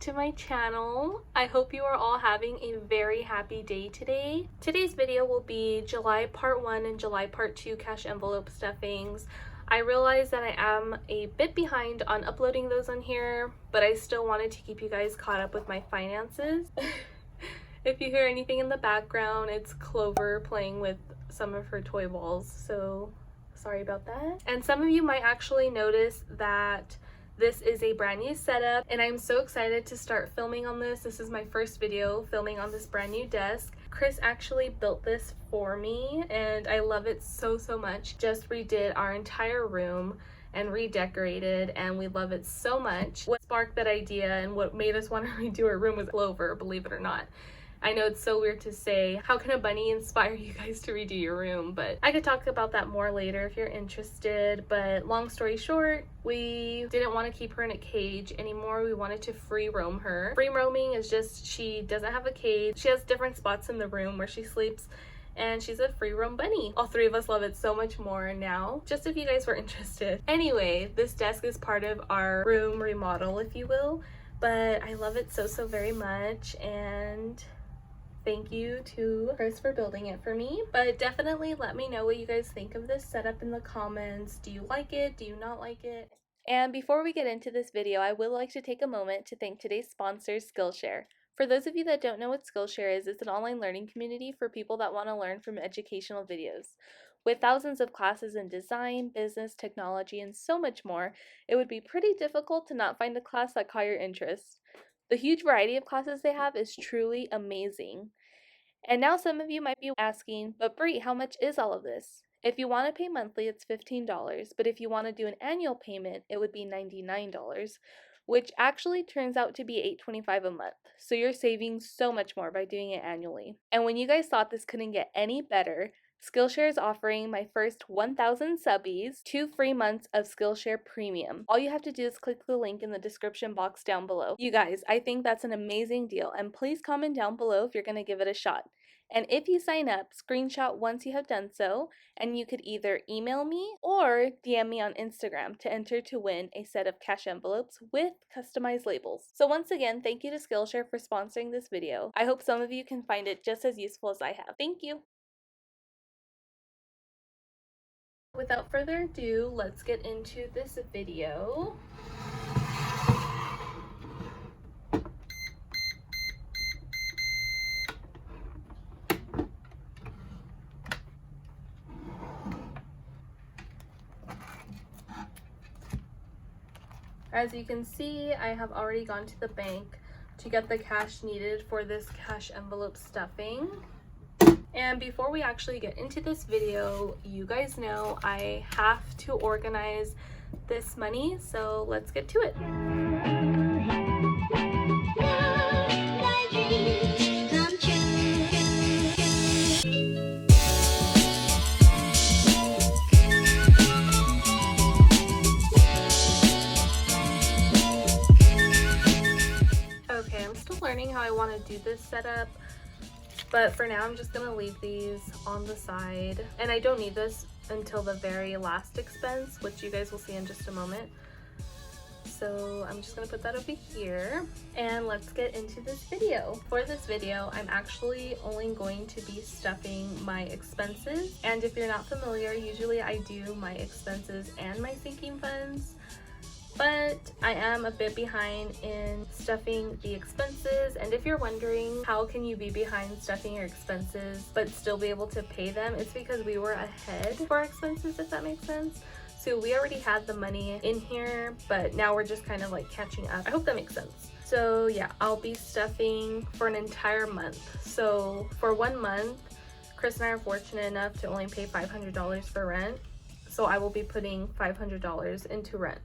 back to my channel. I hope you are all having a very happy day today. Today's video will be July part 1 and July part 2 cash envelope stuffings. I realize that I am a bit behind on uploading those on here, but I still wanted to keep you guys caught up with my finances. If you hear anything in the background, it's Clover playing with some of her toy balls, so sorry about that. And some of you might actually notice that this is a brand new setup, and I'm so excited to start filming on this. This is my first video filming on this brand new desk. Chris actually built this for me, and I love it so much. Just redid our entire room and redecorated, and we love it so much. What sparked that idea and what made us want to redo our room was Clover, believe it or not. I know it's so weird to say, how can a bunny inspire you guys to redo your room? But I could talk about that more later if you're interested. But long story short, we didn't want to keep her in a cage anymore. We wanted to free roam her. Free roaming is just, she doesn't have a cage. She has different spots in the room where she sleeps, and she's a free roam bunny. All three of us love it so much more now, just if you guys were interested. Anyway, this desk is part of our room remodel, if you will, but I love it so very much, and thank you to Chris for building it for me. But definitely let me know what you guys think of this setup in the comments. Do you like it? Do you not like it? And before we get into this video, I would like to take a moment to thank today's sponsor, Skillshare. For those of you that don't know what Skillshare is, it's an online learning community for people that want to learn from educational videos. With thousands of classes in design, business, technology, and so much more, it would be pretty difficult to not find a class that caught your interest. The huge variety of classes they have is truly amazing. And now some of you might be asking, but Bri, how much is all of this? If you want to pay monthly, it's $15, but if you want to do an annual payment, it would be $99, which actually turns out to be $8.25 a month. So you're saving so much more by doing it annually. And when you guys thought this couldn't get any better, Skillshare is offering my first 1,000 subbies 2 free months of Skillshare Premium. All you have to do is click the link in the description box down below. You guys, I think that's an amazing deal, and please comment down below if you're going to give it a shot. And if you sign up, screenshot once you have done so, and you could either email me or DM me on Instagram to enter to win a set of cash envelopes with customized labels. So once again, thank you to Skillshare for sponsoring this video. I hope some of you can find it just as useful as I have. Thank you! Without further ado, let's get into this video. As you can see, I have already gone to the bank to get the cash needed for this cash envelope stuffing. And before we actually get into this video, you guys know I have to organize this money, so let's get to it. Okay, I'm still learning how I want to do this setup, but for now I'm just gonna leave these on the side, and I don't need this until the very last expense, which you guys will see in just a moment. So I'm just gonna put that over here, and let's get into this video. For this video, I'm actually only going to be stuffing my expenses, and if you're not familiar, usually I do my expenses and my sinking funds. But I am a bit behind in stuffing the expenses, and if you're wondering how can you be behind stuffing your expenses but still be able to pay them, it's because we were ahead for our expenses, if that makes sense. So we already had the money in here, but now we're just kind of like catching up. I hope that makes sense. So yeah, I'll be stuffing for an entire month. So for 1 month, Chris and I are fortunate enough to only pay $500 for rent. So I will be putting $500 into rent.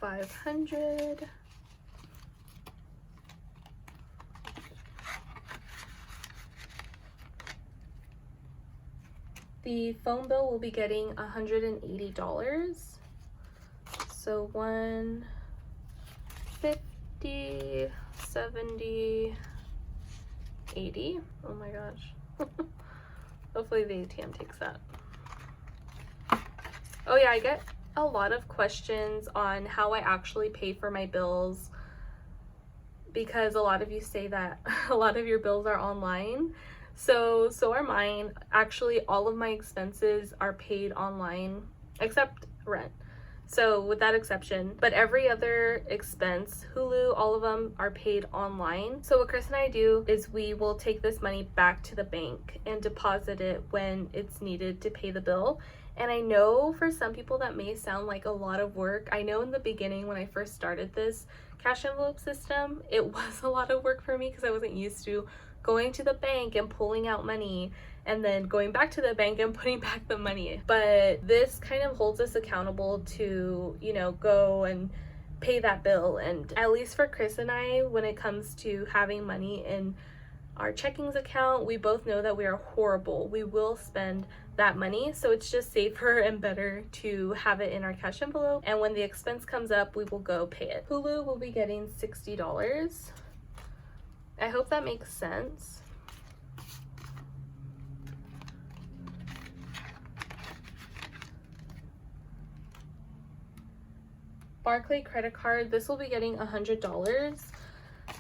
$500. The phone bill will be getting $180. So 150, 70, 80. Oh my gosh. Hopefully the ATM takes that. Oh yeah, I get a lot of questions on how I actually pay for my bills, because a lot of you say that a lot of your bills are online. So are mine. Actually, all of my expenses are paid online except rent. So with that exception, but every other expense, Hulu, all of them are paid online. So what Chris and I do is we will take this money back to the bank and deposit it when it's needed to pay the bill. And I know for some people that may sound like a lot of work. I know in the beginning when I first started this cash envelope system, it was a lot of work for me because I wasn't used to going to the bank and pulling out money and then going back to the bank and putting back the money. But this kind of holds us accountable to, you know, go and pay that bill. And at least for Chris and I, when it comes to having money in our checkings account, we both know that we are horrible. We will spend that money, so it's just safer and better to have it in our cash envelope, and when the expense comes up, we will go pay it. Hulu will be getting $60. I hope that makes sense. Barclay credit card, this will be getting $100.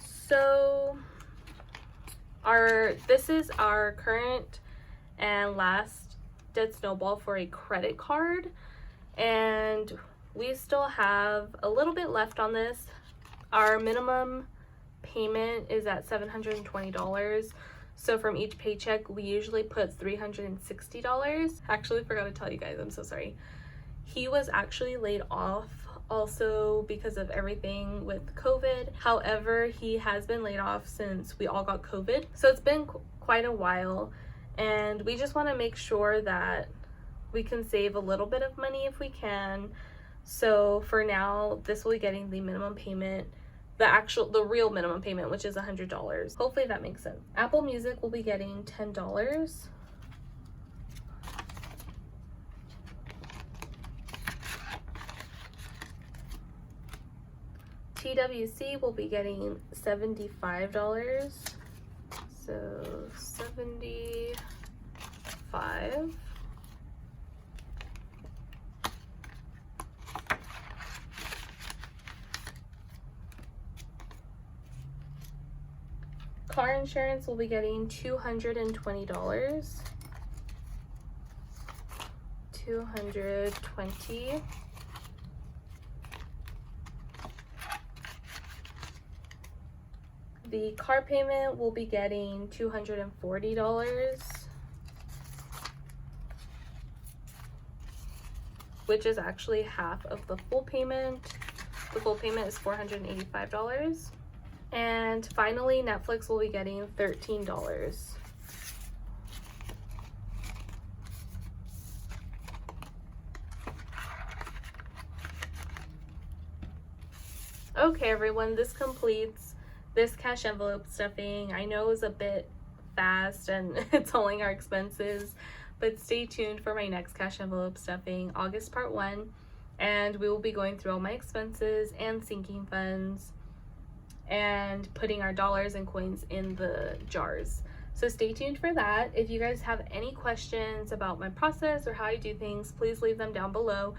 So this is our current and last dead snowball for a credit card, and we still have a little bit left on this. Our minimum payment is at $720. So from each paycheck, we usually put $360. Actually, forgot to tell you guys, I'm so sorry. He was actually laid off also because of everything with COVID. However, he has been laid off since we all got COVID. So it's been quite a while, and we just want to make sure that we can save a little bit of money if we can. So for now, this will be getting the minimum payment, the real minimum payment, which is $100. Hopefully that makes sense. Apple Music will be getting $10. TWC will be getting $75. So 75. Car insurance will be getting $220. 220. The car payment will be getting $240, which is actually half of the full payment. The full payment is $485. And finally, Netflix will be getting $13. Okay, everyone, this completes this cash envelope stuffing. I know it was a bit fast and it's only our expenses, but stay tuned for my next cash envelope stuffing, August part 1, and we will be going through all my expenses and sinking funds and putting our dollars and coins in the jars. So stay tuned for that. If you guys have any questions about my process or how I do things, please leave them down below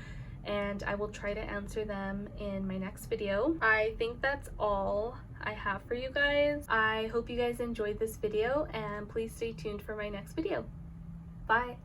and I will try to answer them in my next video. I think that's all I have for you guys. I hope you guys enjoyed this video, and please stay tuned for my next video. Bye.